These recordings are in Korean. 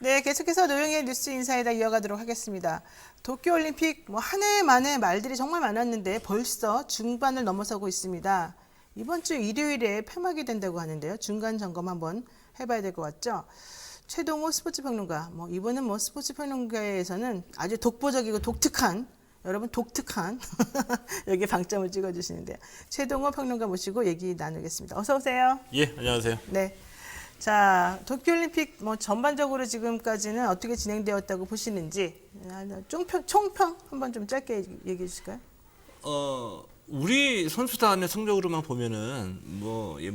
네, 계속해서 노영의 뉴스 인사이다 이어가도록 하겠습니다. 도쿄올림픽 한 해 만에 말들이 정말 많았는데 벌써 중반을 넘어서고 있습니다. 이번 주 일요일에 폐막이 된다고 하는데요. 중간 점검 한번 해봐야 될 것 같죠? 최동호 스포츠평론가, 이분은 스포츠 평론가에서는 아주 독보적이고 독특한, 여러분 독특한 여기 방점을 찍어주시는데요. 최동호 평론가 모시고 얘기 나누겠습니다. 어서 오세요. 예, 안녕하세요. 네. 자, 도쿄올림픽 전반적으로 지금까지는 어떻게 진행되었다고 보시는지 총평 한번 좀 짧게 얘기해 주실까요? 우리 선수단의 성적으로만 보면은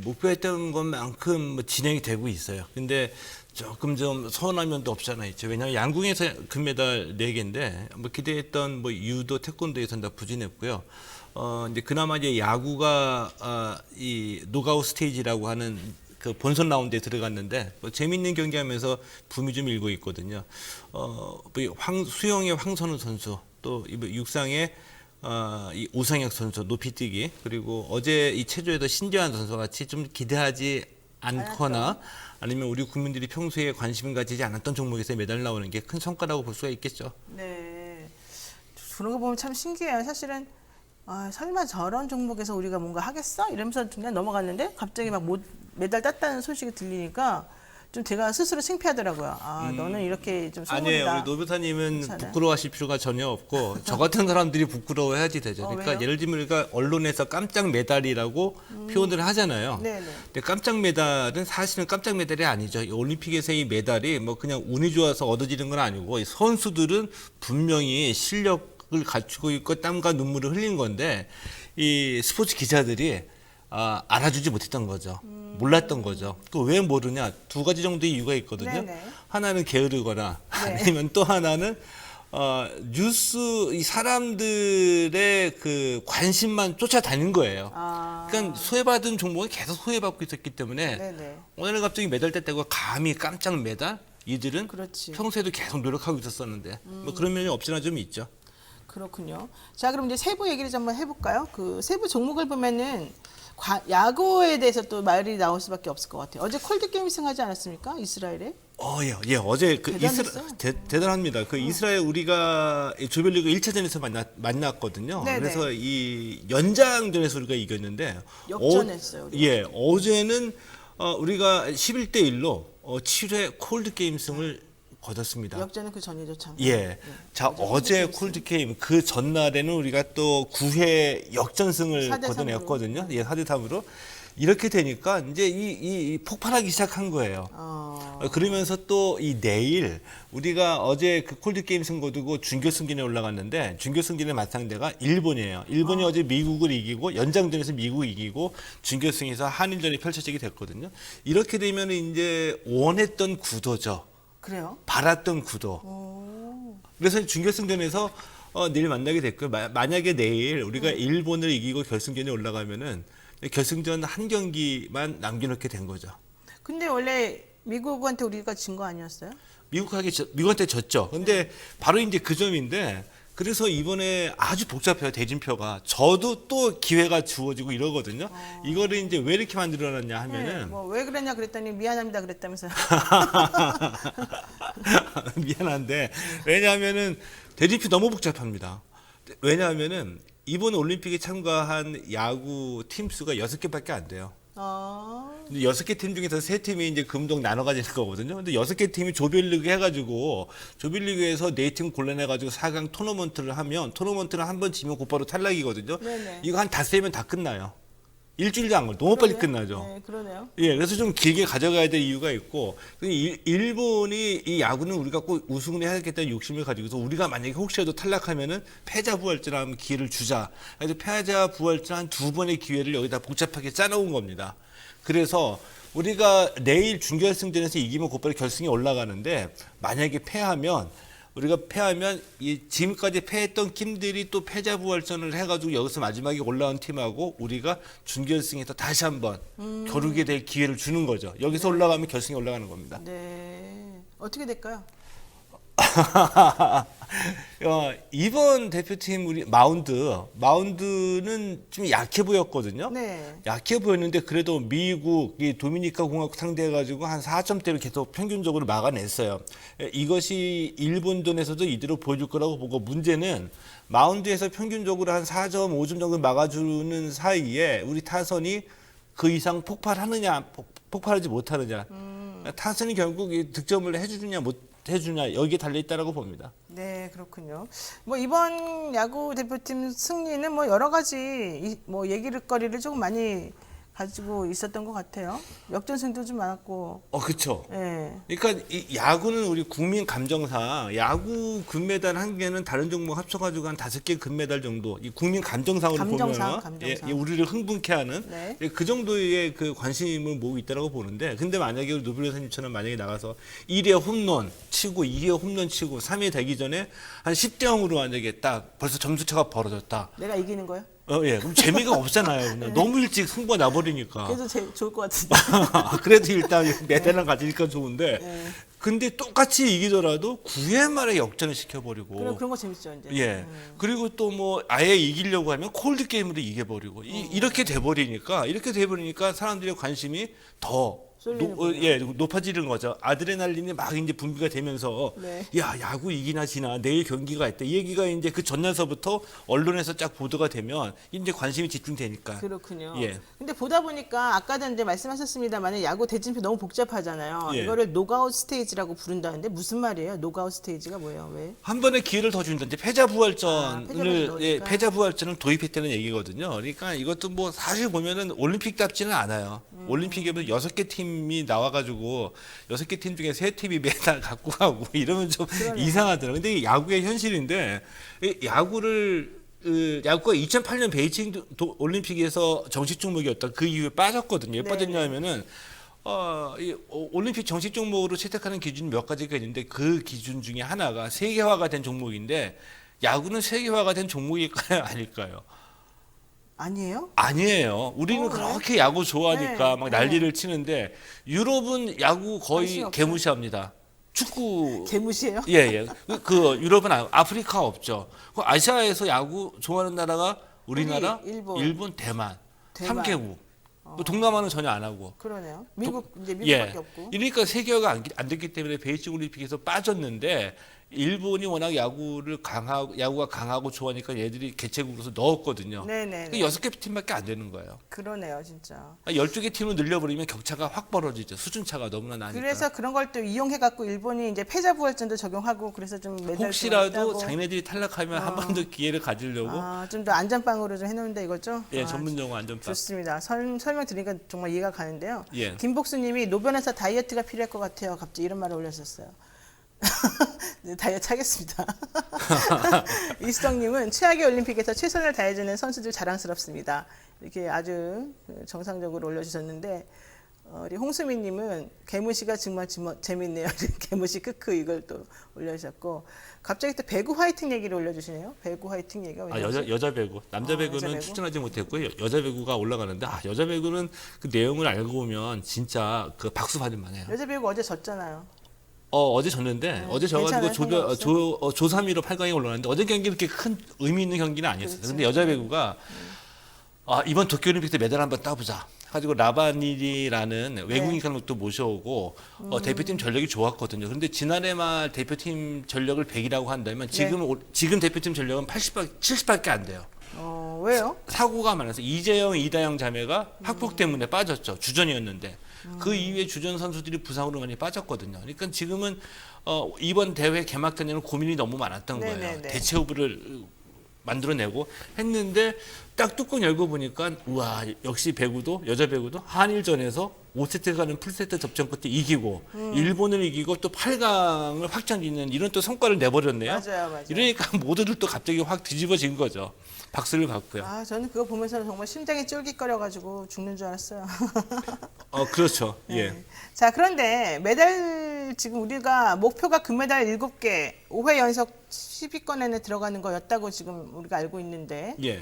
목표했던 것만큼 진행이 되고 있어요. 근데 조금 좀 서운한 면도 없지 않아 있죠. 왜냐하면 양궁에서 금메달 4개인데 기대했던 유도, 태권도에서는 다 부진했고요. 이제 그나마 이제 야구가 이 노가웃 스테이지라고 하는 그 본선 라운드에 들어갔는데 재밌는 경기하면서 붐이 좀 일고 있거든요. 수영의 황선우 선수, 또 육상의 이 오상혁 선수 높이뛰기, 그리고 어제 이 체조에서 신재환 선수 같이 좀 기대하지 않거나 아니면 우리 국민들이 평소에 관심을 가지지 않았던 종목에서 메달 나오는 게 큰 성과라고 볼 수가 있겠죠. 네, 그런 거 보면 참 신기해요. 사실은 설마 저런 종목에서 우리가 뭔가 하겠어? 이러면서 그냥 넘어갔는데 갑자기 메달 땄다는 소식이 들리니까 좀 제가 스스로 창피하더라고요. 너는 이렇게 좀 소문이다. 아니에요. 우리 노교사님은 괜찮아요? 부끄러워하실 필요가 전혀 없고 저 같은 사람들이 부끄러워해야지 되죠. 그러니까 왜요? 예를 들면 우리가 언론에서 깜짝 메달이라고 표현을 하잖아요. 네네. 근데 깜짝 메달은 사실은 깜짝 메달이 아니죠. 이 올림픽에서 이 메달이 그냥 운이 좋아서 얻어지는 건 아니고 이 선수들은 분명히 실력을 갖추고 있고 땀과 눈물을 흘린 건데 이 스포츠 기자들이 알아주지 못했던 거죠. 몰랐던 거죠. 그 왜 모르냐? 두 가지 정도의 이유가 있거든요. 네네. 하나는 게으르거나 네. 아니면 또 하나는 뉴스 이 사람들의 그 관심만 쫓아다닌 거예요. 그러니까 소외받은 종목은 계속 소외받고 있었기 때문에 네네. 오늘 갑자기 메달 땄다고 감히 깜짝 메달? 이들은 그렇지. 평소에도 계속 노력하고 있었었는데 그런 면이 없지나 좀 있죠. 그렇군요. 자, 그럼 이제 세부 얘기를 좀 한번 해볼까요? 그 세부 종목을 보면은 야구에 대해서 또 말이 나올 수밖에 없을 것 같아요. 어제 콜드 게임 승하지 않았습니까? 이스라엘에? 예, 어제 대단했어요. 대단합니다. 그 이스라엘 우리가 조별리그 1차전에서 만났거든요. 네네. 그래서 이 연장전에서 우리가 이겼는데 역전했어요, 우리가. 예, 어제는 우리가 11대 1로 7회 콜드 게임 승을 거뒀습니다. 역전은 그 전이죠, 참. 예. 자, 어제 콜드 게임 그 전날에는 우리가 또 9회 역전승을 4대 3으로. 거둬냈거든요. 예, 4대 3으로. 이렇게 되니까 이제 이 폭발하기 시작한 거예요. 그러면서 또 이 내일 우리가 어제 그 콜드 게임 승 거두고 준결승전에 올라갔는데 준결승전의 맞상대가 일본이에요. 일본이 어제 미국을 이기고 연장전에서 미국 이기고 준결승에서 한일전이 펼쳐지게 됐거든요. 이렇게 되면 이제 원했던 구도죠. 그래요? 바랐던 구도. 그래서 준결승전에서 내일 만나게 됐고요. 만약에 내일 우리가 일본을 이기고 결승전에 올라가면은 결승전 한 경기만 남겨놓게 된 거죠. 근데 원래 미국한테 우리가 진 거 아니었어요? 미국한테 졌죠. 근데 바로 이제 그 점인데 그래서 이번에 아주 복잡해요. 대진표가. 저도 또 기회가 주어지고 이러거든요. 이거를 이제 왜 이렇게 만들어놨냐 하면은 왜 그랬냐 그랬더니 미안합니다 그랬다면서요. 미안한데 왜냐하면은 대진표 너무 복잡합니다. 왜냐하면은 이번 올림픽에 참가한 야구 팀 수가 6개밖에 안 돼요. 근데 6개 팀 중에서 3팀이 이제 금동 나눠 가지는 거거든요. 근데 6개 팀이 조별리그 해가지고 조별리그에서 4팀 골라내가지고 4강 토너먼트를 하면 토너먼트를 한 번 지면 곧바로 탈락이거든요. 네네. 이거 한 닷새면 다 끝나요. 일주일도 안 걸려. 너무 빨리 끝나죠. 네, 그러네요. 예, 그래서 좀 길게 가져가야 될 이유가 있고, 일본이 이 야구는 우리가 꼭 우승을 해야겠다는 욕심을 가지고서 우리가 만약에 혹시라도 탈락하면은 패자 부활전하면 기회를 주자. 그래서 패자 부활전 한 2번의 기회를 여기다 복잡하게 짜놓은 겁니다. 그래서 우리가 내일 준결승전에서 이기면 곧바로 결승에 올라가는데 만약에 우리가 패하면 이 지금까지 패했던 팀들이 또 패자 부활전을 해가지고 여기서 마지막에 올라온 팀하고 우리가 준결승에서 다시 한번 겨루게 될 기회를 주는 거죠. 여기서 올라가면 결승에 올라가는 겁니다. 네. 어떻게 될까요? 이번 대표팀 우리 마운드는 좀 약해 보였거든요. 네. 약해 보였는데 그래도 미국, 이 도미니카 공화국 상대해가지고 한 4점대를 계속 평균적으로 막아냈어요. 이것이 일본전에서도 이대로 보여줄 거라고 보고 문제는 마운드에서 평균적으로 한 4점, 5점 정도 막아주는 사이에 우리 타선이 그 이상 폭발하느냐, 폭발하지 못하느냐. 타선이 결국 이 득점을 해주느냐 못 해주냐 여기에 달려 있다라고 봅니다. 네, 그렇군요. 뭐 이번 야구 대표팀 승리는 뭐 여러 가지 뭐 얘기거리를 조금 많이 가지고 있었던 것 같아요. 역전승도 좀 많았고. 그렇죠. 예. 그러니까 이 야구는 우리 국민 감정상 야구 금메달 한 개는 다른 종목 합쳐가지고 한 5개 금메달 정도 이 국민 감정상으로 보면 감정상. 우리를 흥분케 하는 네. 그 정도의 그 관심을 모으고 있다고 보는데 근데 만약에 우리 노블 여사님처럼 만약에 나가서 1회 홈런 치고 2회 홈런 치고 3회 되기 전에 한 10대 0으로 만약에 딱 벌써 점수차가 벌어졌다. 내가 이기는 거요? 예. 그럼 재미가 없잖아요. 그냥 너무 일찍 승부가 나버리니까. 그래도 좋을 것 같은데. 그래도 일단 메달은 가지니까 좋은데. 네. 근데 똑같이 이기더라도 9회 말에 역전을 시켜버리고. 그런 거 재밌죠, 이제. 예. 그리고 또 뭐 아예 이기려고 하면 콜드 게임으로 이겨버리고. 이렇게 돼버리니까 사람들의 관심이 더 높아지는 거죠. 아드레날린이 막 이제 분비가 되면서 네. 야 야구 이기나 지나 내일 경기가 있다. 이 얘기가 이제 그 전날서부터 언론에서 쫙 보도가 되면 이제 관심이 집중되니까. 그렇군요. 예. 근데 보다 보니까 아까도 이제 말씀하셨습니다만 야구 대진표 너무 복잡하잖아요. 예. 이거를 노가웃 스테이지라고 부른다는데 무슨 말이에요? 노가웃 스테이지가 뭐예요? 왜? 한 번의 기회를 더 준다. 이제 패자부활전을 넣으니까. 패자부활전을 도입했다는 얘기거든요. 그러니까 이것도 뭐 사실 보면은 올림픽답지는 않아요. 올림픽에 보면 6개 팀이 나와가지고 6개 팀 중에 3팀이 메달 갖고 가고 이러면 좀 이상하더라고요. 근데 이게 야구의 현실인데 이 야구가 2008년 베이징 올림픽에서 정식 종목이었다. 그 이후에 빠졌거든요. 왜 네. 빠졌냐면은 이 올림픽 정식 종목으로 채택하는 기준이 몇 가지가 있는데 그 기준 중에 하나가 세계화가 된 종목인데 야구는 세계화가 된 종목일까요? 아닐까요? 아니에요? 아니에요. 우리는 그렇게 야구 좋아하니까 네, 막 난리를 치는데 유럽은 야구 거의 관심이 없어요. 개무시합니다. 축구 개무시해요? 예. 그 유럽은 아프리카 없죠. 그 아시아에서 야구 좋아하는 나라가 우리나라, 일본, 대만. 3개국. 동남아는 전혀 안 하고. 그러네요. 이제 미국밖에 없고. 그러니까 세계화가 안 됐기 때문에 베이징 올림픽에서 빠졌는데 일본이 워낙 야구가 강하고 좋아하니까 얘들이 개최국으로서 넣었거든요. 네네. 6개 팀밖에 안 되는 거예요. 그러네요, 진짜. 12개 팀을 늘려버리면 격차가 확 벌어지죠. 수준차가 너무나 나니까. 그래서 그런 걸 또 이용해 갖고 일본이 이제 패자부활전도 적용하고 그래서 좀 메달 혹시라도 자기네들이 탈락하면 한 번 더 기회를 가지려고. 좀 더 안전빵으로 좀 해놓는다 이거죠? 예, 전문 용어 안전빵. 좋습니다. 설명 드리니까 정말 이해가 가는데요. 예. 김복수님이 노변에서 다이어트가 필요할 것 같아요. 갑자기 이런 말을 올렸었어요. 네, 다이어트 하겠습니다. 이수정님은 최악의 올림픽에서 최선을 다해주는 선수들 자랑스럽습니다. 이렇게 아주 정상적으로 올려주셨는데 우리 홍수미님은 개무시가 정말 재밌네요. 개무시 크크 이걸 또 올려주셨고 갑자기 또 배구 화이팅 얘기를 올려주시네요. 배구 화이팅 얘기가 왜 여자 배구, 남자 배구는 여자 배구? 출전하지 못했고요. 여자 배구가 올라가는데 여자 배구는 그 내용을 알고 보면 진짜 그 박수 받을 만해요. 여자 배구 어제 졌잖아요. 어제 졌는데 어제 져가지고 조3위로 8강에 올라갔는데 어제 경기 그렇게 큰 의미 있는 경기는 아니었어요. 그런데 여자 배구가 이번 도쿄올림픽 때 메달 한번 따보자. 가지고 라바닐이라는 외국인 감독도 모셔오고 대표팀 전력이 좋았거든요. 그런데 지난해 말 대표팀 전력을 100이라고 한다면 지금 대표팀 전력은 70밖에 안 돼요. 왜요? 사고가 많아서 이재영, 이다영 자매가 학폭 때문에 빠졌죠. 주전이었는데 그 이후에 주전 선수들이 부상으로 많이 빠졌거든요. 그러니까 지금은 이번 대회 개막전에는 고민이 너무 많았던 거예요. 네네네. 대체 후보를 만들어내고 했는데 딱 뚜껑 열고 보니까 우와 역시 배구도 여자 배구도 한일전에서 5세트 가는 풀세트 접전 끝에 이기고 일본을 이기고 또 8강을 확정짓는 이런 또 성과를 내버렸네요. 맞아요. 이러니까 모두들 또 갑자기 확 뒤집어진 거죠. 박수를 받고요. 저는 그거 보면서 정말 심장이 쫄깃거려가지고 죽는 줄 알았어요. 그렇죠. 네. 예. 자, 그런데 메달 지금 우리가 목표가 금메달 7개, 5회 연속 10위권 안에 들어가는 거였다고 지금 우리가 알고 있는데 예.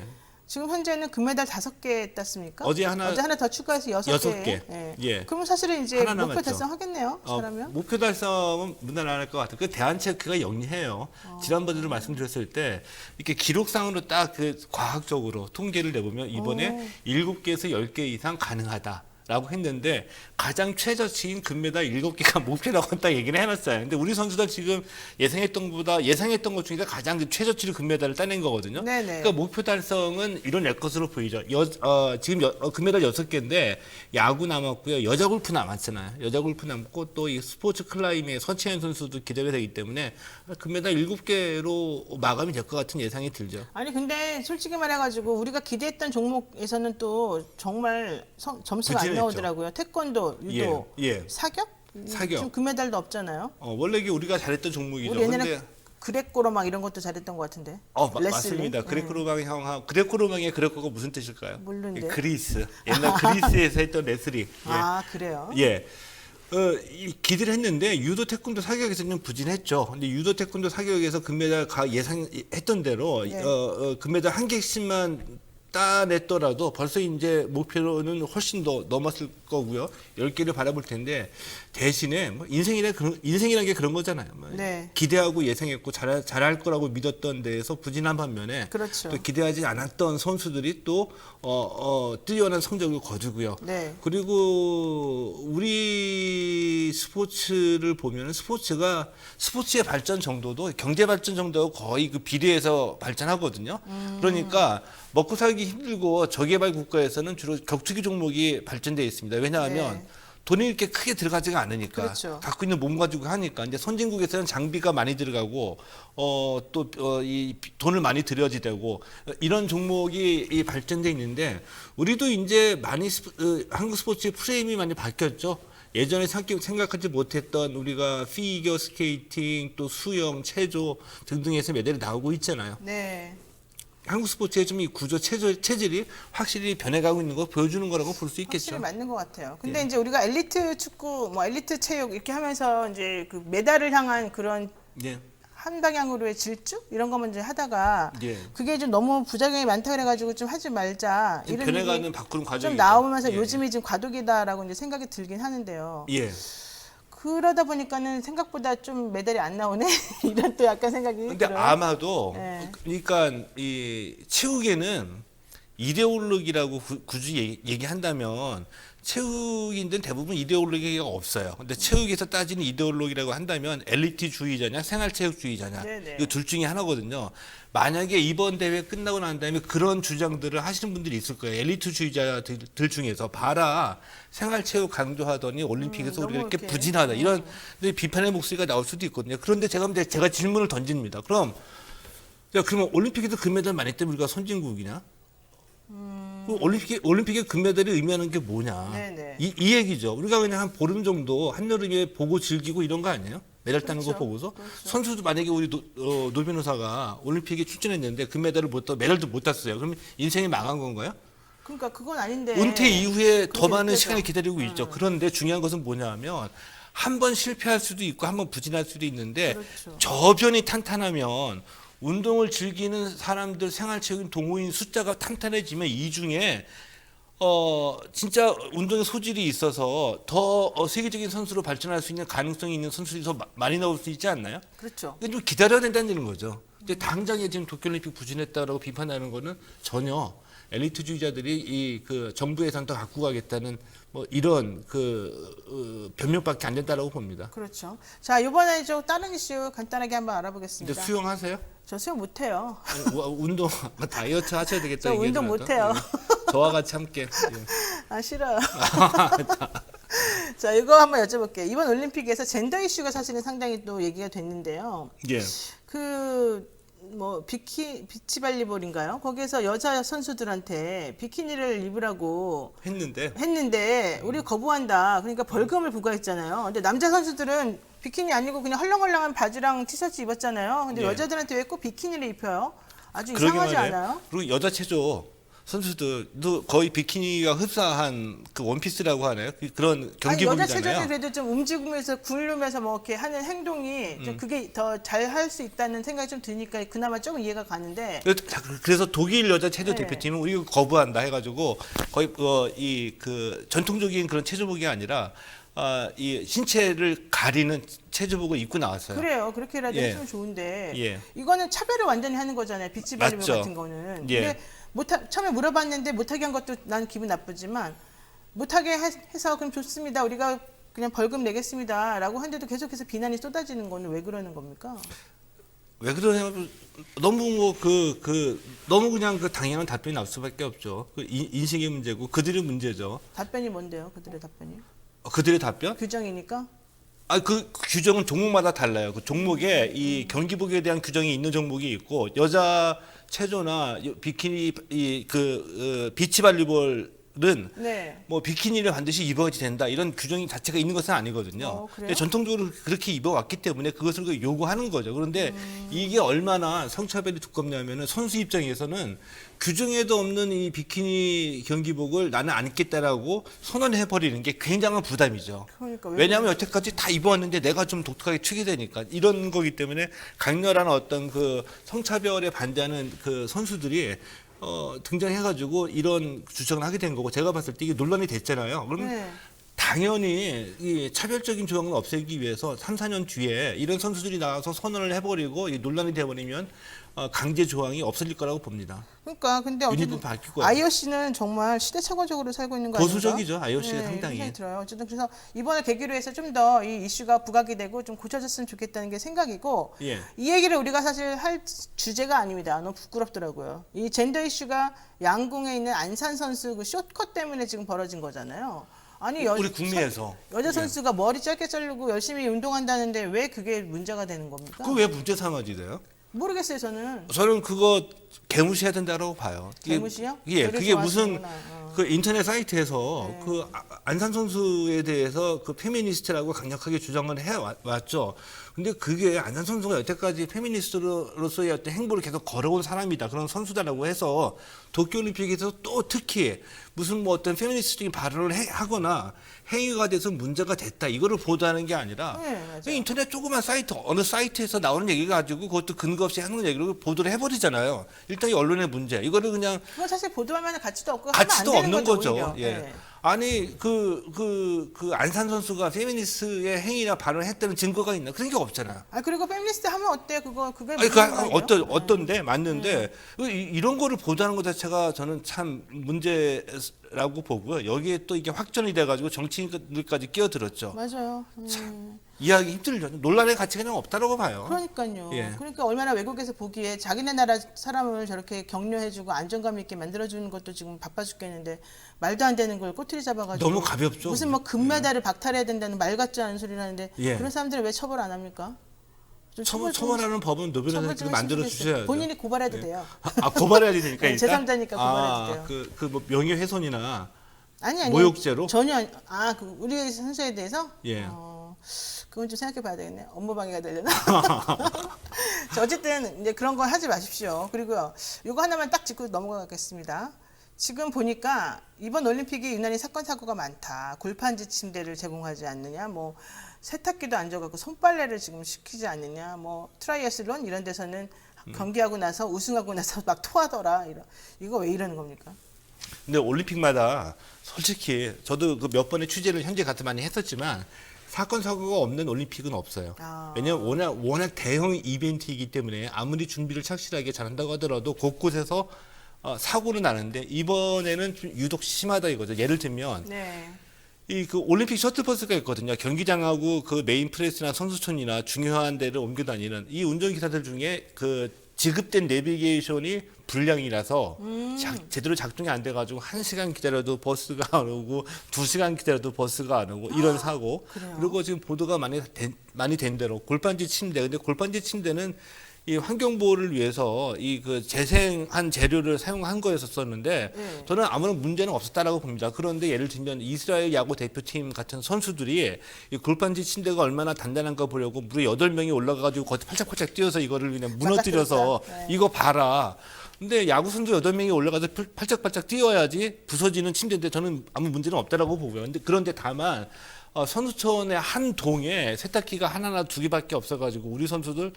지금 현재는 금메달 5개 땄습니까? 어제 하나 더 추가해서 6개. 6개. 예. 예. 그러면 사실은 이제 하나 목표 남았죠. 달성하겠네요. 잘하면. 목표 달성은 무난할 것 같아요. 그 대한체육회가 영리해요. 지난번에도 말씀드렸을 때 이렇게 기록상으로 딱 그 과학적으로 통계를 내보면 이번에 7개에서 10개 이상 가능하다. 라고 했는데 가장 최저치인 금메달 7개가 목표라고 딱 얘기를 해놨어요. 근데 우리 선수들 지금 예상했던 것 중에서 가장 그 최저치로 금메달을 따낸 거거든요. 네네. 그러니까 목표 달성은 이뤄낼 것으로 보이죠. 지금 금메달 6개인데 야구 남았고요. 여자 골프 남았잖아요. 여자 골프 남고 또 이 스포츠 클라이밍의 서치현 선수도 기대가 되기 때문에 금메달 7개로 마감이 될 것 같은 예상이 들죠. 아니 근데 솔직히 말해가지고 우리가 기대했던 종목에서는 또 정말 점수가 안 부진했죠. 나오더라고요. 태권도, 유도, 예. 사격? 사격. 지금 금메달도 없잖아요. 원래 이게 우리가 잘했던 종목이죠. 우리 옛날에 근데 그레코로 막 이런 것도 잘했던 것 같은데. 레슬링? 맞습니다. 그레코로망의 그레코가 무슨 뜻일까요? 모르는데요. 그리스. 옛날 그리스에서 했던 레슬링. 예. 아 그래요? 예. 기대를 했는데 유도 태권도 사격에서는 부진했죠. 근데 유도 태권도 사격에서 금메달 예상했던 대로 네. 금메달 한 개씩만 따냈더라도 벌써 이제 목표로는 훨씬 더 넘었을 거고요. 10개를 바라볼 텐데 대신에 뭐 인생이라는 게 그런 거잖아요. 뭐 네. 기대하고 예상했고 잘할 거라고 믿었던 데에서 부진한 반면에 그렇죠. 또 기대하지 않았던 선수들이 또 뛰어난 성적을 거두고요. 네. 그리고 우리 스포츠를 보면 스포츠의 발전 정도도 경제 발전 정도하고 거의 그 비례해서 발전하거든요. 그러니까 먹고 살기 힘들고 저개발 국가에서는 주로 격투기 종목이 발전되어 있습니다. 왜냐하면 네. 돈이 이렇게 크게 들어가지가 않으니까 그렇죠. 갖고 있는 몸 가지고 하니까 이제 선진국에서는 장비가 많이 들어가고 이 돈을 많이 들여야 되고 이런 종목이 발전돼 있는데 우리도 이제 많이 한국 스포츠의 프레임이 많이 바뀌었죠. 예전에 생각하지 못했던 우리가 피겨 스케이팅 또 수영, 체조 등등에서 메달이 나오고 있잖아요. 네. 한국 스포츠의 좀 이 구조 체질이 확실히 변해가고 있는 거 보여주는 거라고 볼 수 있겠죠. 확실히 맞는 것 같아요. 근데 이제 우리가 엘리트 축구, 뭐 엘리트 체육 이렇게 하면서 이제 그 메달을 향한 그런 예. 한 방향으로의 질주 이런 것만 이제 하다가 예. 그게 좀 너무 부작용이 많다 그래가지고 좀 하지 말자 좀 이런 변해가는 얘기 바꾸는 과정이 좀 나오면서 예. 요즘이 좀 과도기다라고 이제 생각이 들긴 하는데요. 예. 그러다 보니까는 생각보다 좀 메달이 안 나오네 이런 또 약간 생각이 근데 들어요. 아마도 네. 그러니까 이 체육에는 이데올로기라고 굳이 얘기한다면 체육인들은 대부분 이데올로기가 없어요. 근데 체육에서 따지는 이데올로기라고 한다면 엘리트주의자냐 생활체육주의자냐 네네. 이 둘 중에 하나거든요. 만약에 이번 대회 끝나고 난 다음에 그런 주장들을 하시는 분들이 있을 거예요. 엘리트주의자들 중에서 봐라 생활체육 강조하더니 올림픽에서 우리가 이렇게 이렇게. 부진하다 이런 비판의 목소리가 나올 수도 있거든요. 그런데 제가 질문을 던집니다. 그러면 올림픽에서 금메달 많이 때문에 우리가 선진국이냐? 올림픽에 금메달이 의미하는 게 뭐냐? 네네. 이 얘기죠. 우리가 그냥 한 보름 정도 한여름에 보고 즐기고 이런 거 아니에요? 메달 따는 거 그렇죠. 보고서 그렇죠. 선수도 만약에 우리 노 변호사가 올림픽에 출전했는데 금메달을 메달도 못 땄어요. 그러면 인생이 망한 건가요? 그러니까 그건 아닌데 은퇴 이후에 더 그렇게 많은 느껴져. 시간이 기다리고 있죠. 그런데 중요한 것은 뭐냐면 한 번 실패할 수도 있고 한 번 부진할 수도 있는데 그렇죠. 저변이 탄탄하면 운동을 즐기는 사람들 생활체육 동호인 숫자가 탄탄해지면 이 중에 진짜 운동의 소질이 있어서 더 세계적인 선수로 발전할 수 있는 가능성이 있는 선수들이 더 많이 나올 수 있지 않나요? 그렇죠. 근데 좀 기다려야 된다는 거죠. 근데 당장에 지금 도쿄올림픽 부진했다라고 비판하는 거는 전혀 엘리트주의자들이 그 정부 예산 더 갖고 가겠다는 뭐 이런 변명밖에 안 된다라고 봅니다. 그렇죠. 자, 이번에 좀 다른 이슈 간단하게 한번 근데 알아보겠습니다. 수영하세요? 저 수영 못해요. 운동 다이어트 하셔야 되겠다. 저 운동 못해요. 저와 같이 함께. 예. 아, 싫어요. 자, 이거 한번 여쭤볼게요. 이번 올림픽에서 젠더 이슈가 사실은 상당히 또 얘기가 됐는데요. 예. 뭐 비치발리볼인가요? 거기에서 여자 선수들한테 비키니를 입으라고 했는데 우리 거부한다. 그러니까 벌금을 부과했잖아요. 근데 남자 선수들은 비키니 아니고 그냥 헐렁헐렁한 바지랑 티셔츠 입었잖아요. 근데 예. 여자들한테 왜 꼭 비키니를 입혀요? 아주 그러게 이상하지 말이에요. 않아요? 그리고 여자 체조 선수들도 거의 비키니가 흡사한 그 원피스라고 하나요? 그런 아니, 여자 체전이 경기복이잖아요. 그래도 좀 움직이면서 굴르면서 뭐 이렇게 하는 행동이 좀 그게 더 잘 할 수 있다는 생각이 좀 드니까 그나마 조금 이해가 가는데. 그래서 독일 여자 체조 네. 대표팀은 우리가 거부한다 해가지고 거의 이 그 전통적인 그런 체조복이 아니라 이 신체를 가리는 체조복을 입고 나왔어요. 그래요. 그렇게라도 예. 했으면 좋은데 예. 이거는 차별을 완전히 하는 거잖아요. 비치발리볼 맞죠. 같은 거는. 예. 근데 처음에 물어봤는데 못하게 한 것도 난 기분 나쁘지만 못하게 해서 그럼 좋습니다. 우리가 그냥 벌금 내겠습니다라고 한데도 계속해서 비난이 쏟아지는 거는 왜 그러는 겁니까? 왜 그러냐면 너무 뭐 너무 그냥 그 당연한 답변이 나올 수밖에 없죠. 그 인식의 문제고 그들의 문제죠. 답변이 뭔데요? 그들의 답변이? 그들의 답변? 규정이니까? 그 규정은 종목마다 달라요. 그 종목에 이 경기복에 대한 규정이 있는 종목이 있고 여자 체조나 비키니 비치발리볼은 네. 뭐 비키니를 반드시 입어야 된다 이런 규정이 자체가 있는 것은 아니거든요. 그래요? 근데 전통적으로 그렇게 입어왔기 때문에 그것을 요구하는 거죠. 그런데 이게 얼마나 성차별이 두껍냐면은 선수 입장에서는 규정에도 없는 이 비키니 경기복을 나는 안 입겠다라고 선언해 버리는 게 굉장한 부담이죠. 그러니까 왜냐하면 여태까지 다 입어왔는데 내가 좀 독특하게 튀게 되니까 이런 거기 때문에 강렬한 어떤 그 성차별에 반대하는 그 선수들이 등장해가지고 이런 주장을 하게 된 거고 제가 봤을 때 이게 논란이 됐잖아요. 그러면 네. 당연히 이 차별적인 조항을 없애기 위해서 3, 4년 뒤에 이런 선수들이 나와서 선언을 해버리고 이 논란이 돼버리면 강제 조항이 없어질 거라고 봅니다. 그러니까 근데 유니폼 어쨌든 바뀔 거예요. IOC는 정말 시대착오적으로 살고 있는 거 아닌가? 보수적이죠. IOC가 상당히. 생각이 들어요. 어쨌든 그래서 이번에 계기로 해서 좀 더 이 이슈가 부각이 되고 좀 고쳐졌으면 좋겠다는 게 생각이고 예. 이 얘기를 우리가 사실 할 주제가 아닙니다. 너무 부끄럽더라고요. 이 젠더 이슈가 양궁에 있는 안산 선수 그 숏컷 때문에 지금 벌어진 거잖아요. 아니 우리 국내에서 여자 선수가 머리 짧게 자르고 열심히 운동한다는데 왜 그게 문제가 되는 겁니까? 그 왜 문제 삼아지 돼요? 모르겠어요, 저는. 저는 그거 개무시해야 된다고 봐요. 개무시요? 예, 글을 그게 무슨 좋아하시는구나. 그 인터넷 사이트에서 네. 그 안산 선수에 대해서 그 페미니스트라고 강력하게 주장을 해 왔죠. 근데 그게 안산 선수가 여태까지 페미니스트로서의 어떤 행보를 계속 걸어온 사람이다. 그런 선수다라고 해서 도쿄올림픽에서 또 특히 무슨 뭐 어떤 페미니스트적인 발언을 하거나 행위가 돼서 문제가 됐다. 이거를 보도하는 게 아니라 네, 맞아요. 인터넷 조그만 사이트 어느 사이트에서 나오는 얘기 가지고 그것도 근거 없이 하는 얘기로 보도를 해버리잖아요. 일단 이 언론의 문제. 이거를 그냥 그건 사실 보도할 만한 가치도 없고 가치도 하면 안 없는 되는 거죠. 오히려. 예. 네. 아니 그 안산 선수가 페미니스트의 행위나 발언을 했다는 증거가 있나? 그런 게 없잖아요. 아 그리고 페미니스트 하면 어때? 그게 아니, 무슨 말이에요? 어떤데 맞는데 이런 거를 보도하는 것 자체가 저는 참 문제라고 보고요. 여기에 또 이게 확전이 돼가지고 정치인들까지 끼어들었죠. 맞아요. 이해하기 힘들죠. 논란의 가치가 그냥 없다라고 봐요. 그러니까요. 예. 그러니까 얼마나 외국에서 보기에 자기네 나라 사람을 저렇게 격려해주고 안정감 있게 만들어주는 것도 지금 바빠 죽겠는데 말도 안 되는 걸 꼬투리 잡아가지고 너무 가볍죠. 무슨 뭐 금메달을 박탈해야 된다는 말 같지 않은 소리를 하는데 예. 그런 사람들을 왜 처벌 안 합니까? 좀 처벌하는 법은 노벨 처벌 선생님께서 좀 만들어 했으면 주셔야죠. 본인이 고발해도 예. 돼요. 고발해야 되니까 네, 일단. 제3자니까 고발해도 돼요. 뭐 명예훼손이나 아니 모욕죄로? 전혀 우리 선수에 대해서 예. 그건 좀 생각해 봐야 되겠네. 업무 방해가 되려나? 자, 어쨌든 이제 그런 거 하지 마십시오. 그리고요. 요거 하나만 딱 짚고 넘어가겠습니다. 지금 보니까 이번 올림픽이 유난히 사건 사고가 많다. 골판지 침대를 제공하지 않느냐. 뭐 세탁기도 안 줘갖고 손빨래를 지금 시키지 않느냐. 뭐 트라이애슬론 이런 데서는 경기하고 나서 우승하고 나서 막 토하더라. 이거 왜 이러는 겁니까? 근데 올림픽마다 솔직히 저도 그 몇 번의 취재를 현재 같은 많이 했었지만 사건 사고가 없는 올림픽은 없어요. 왜냐하면 워낙 대형 이벤트이기 때문에 아무리 준비를 착실하게 잘한다고 하더라도 곳곳에서 사고는 나는데 이번에는 좀 유독 심하다 이거죠. 예를 들면 네. 이 그 올림픽 셔틀버스가 있거든요. 경기장하고 그 메인 프레스나 선수촌이나 중요한 데를 옮겨 다니는 이 운전기사들 중에 그 지급된 내비게이션이 불량이라서 제대로 작동이 안 돼가지고 1시간 기다려도 버스가 안 오고 2시간 기다려도 버스가 안 오고 이런 사고. 그래요? 그리고 지금 보도가 많이 된 대로 골판지 침대. 근데 골판지 침대는 이 환경 보호를 위해서 이 그 재생한 재료를 사용한 거였었는데 네. 저는 아무런 문제는 없었다라고 봅니다. 그런데 예를 들면 이스라엘 야구 대표팀 같은 선수들이 이 골판지 침대가 얼마나 단단한가 보려고 무려 8명이 올라가가지고 거기 팔짝팔짝 뛰어서 이거를 그냥 무너뜨려서 네. 이거 봐라. 근데 야구 선수 8명이 올라가서 팔짝팔짝 뛰어야지 부서지는 침대인데 저는 아무 문제는 없다라고 보고요. 그런데 다만 선수촌의 한 동에 세탁기가 하나나 두 개밖에 없어가지고 우리 선수들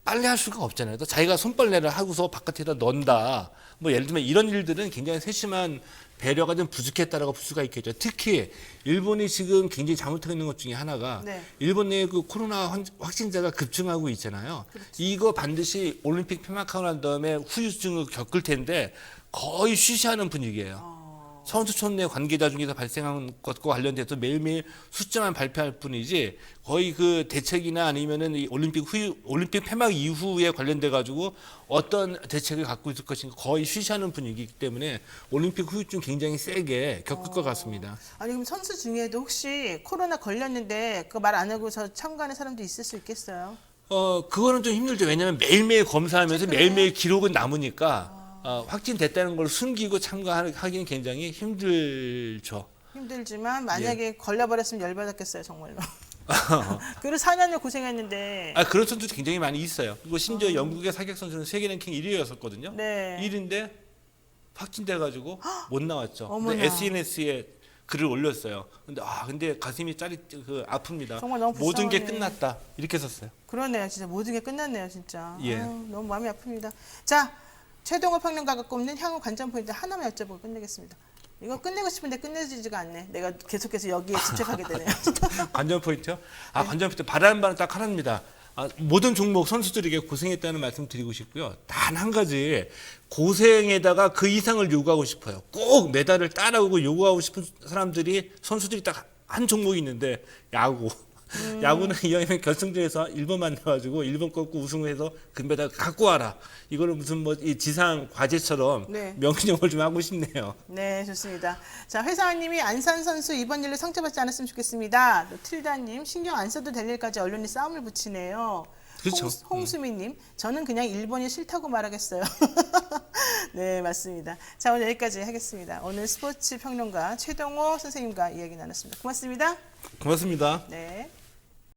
빨래할 수가 없잖아요. 또 자기가 손빨래를 하고서 바깥에다 넣는다. 뭐 예를 들면 이런 일들은 굉장히 세심한 배려가 좀 부족했다라고 볼 수가 있겠죠. 특히 일본이 지금 굉장히 잘못하고 있는 것 중에 하나가 네. 일본 내에 그 코로나 확진자가 급증하고 있잖아요. 이거 반드시 올림픽 폐막하고 난 다음에 후유증을 겪을 텐데 거의 쉬쉬하는 분위기예요. 선수촌 내 관계자 중에서 발생한 것과 관련돼서 매일매일 숫자만 발표할 뿐이지 거의 그 대책이나 아니면은 이 올림픽 폐막 이후에 관련돼 가지고 어떤 대책을 갖고 있을 것인가 거의 쉬쉬하는 분위기이기 때문에 올림픽 후유증 굉장히 세게 겪을 것 같습니다. 아니 그럼 선수 중에도 혹시 코로나 걸렸는데 그거 말 안 하고 저 참가하는 사람도 있을 수 있겠어요? 그거는 좀 힘들죠. 왜냐하면 매일매일 검사하면서 매일매일 기록은 남으니까 확진됐다는 걸 숨기고 참가하기는 굉장히 힘들죠. 힘들지만 만약에 걸려버렸으면 열받았겠어요 정말로. 그리고 4년을 고생했는데. 그런 선수도 굉장히 많이 있어요. 그리고 심지어 영국의 사격 선수는 세계 랭킹 1위였었거든요. 네. 1위인데 확진돼가지고 못 나왔죠. 어머나. 근데 SNS에 글을 올렸어요. 근데 가슴이 아픕니다. 정말 너무 모든 게 불쌍하네. 끝났다 이렇게 썼어요. 그러네요. 진짜 모든 게 끝났네요. 진짜. 예. 아유, 너무 마음이 아픕니다. 자, 최동호 평론가가 꼽는 향후 관전 포인트 하나만 여쭤보고 끝내겠습니다. 이거 끝내고 싶은데 끝내지지가 않네. 내가 계속해서 여기에 집착하게 되네요. 관전 포인트요? 관전 포인트 바라는 바는 딱 하나입니다. 모든 종목 선수들에게 고생했다는 말씀 드리고 싶고요. 단 한 가지 고생에다가 그 이상을 요구하고 싶어요. 꼭 메달을 따라오고 요구하고 싶은 사람들이 선수들이 딱 한 종목이 있는데 야구. 야구는 이왕이면 결승전에서 일본 만나가지고 일본 꺾고 우승해서 금메달 갖고 와라. 이거는 무슨 이 지상 과제처럼 네. 명령을 좀 하고 싶네요. 네, 좋습니다. 자, 회사원님이 안산 선수 이번 일로 상처받지 않았으면 좋겠습니다. 또 틀다님 신경 안 써도 될 일까지 언론이 싸움을 붙이네요. 그렇죠. 홍수미님, 저는 그냥 일본이 싫다고 말하겠어요. 네, 맞습니다. 자, 오늘 여기까지 하겠습니다. 오늘 스포츠 평론가 최동호 선생님과 이야기 나눴습니다. 고맙습니다. 고맙습니다. 네.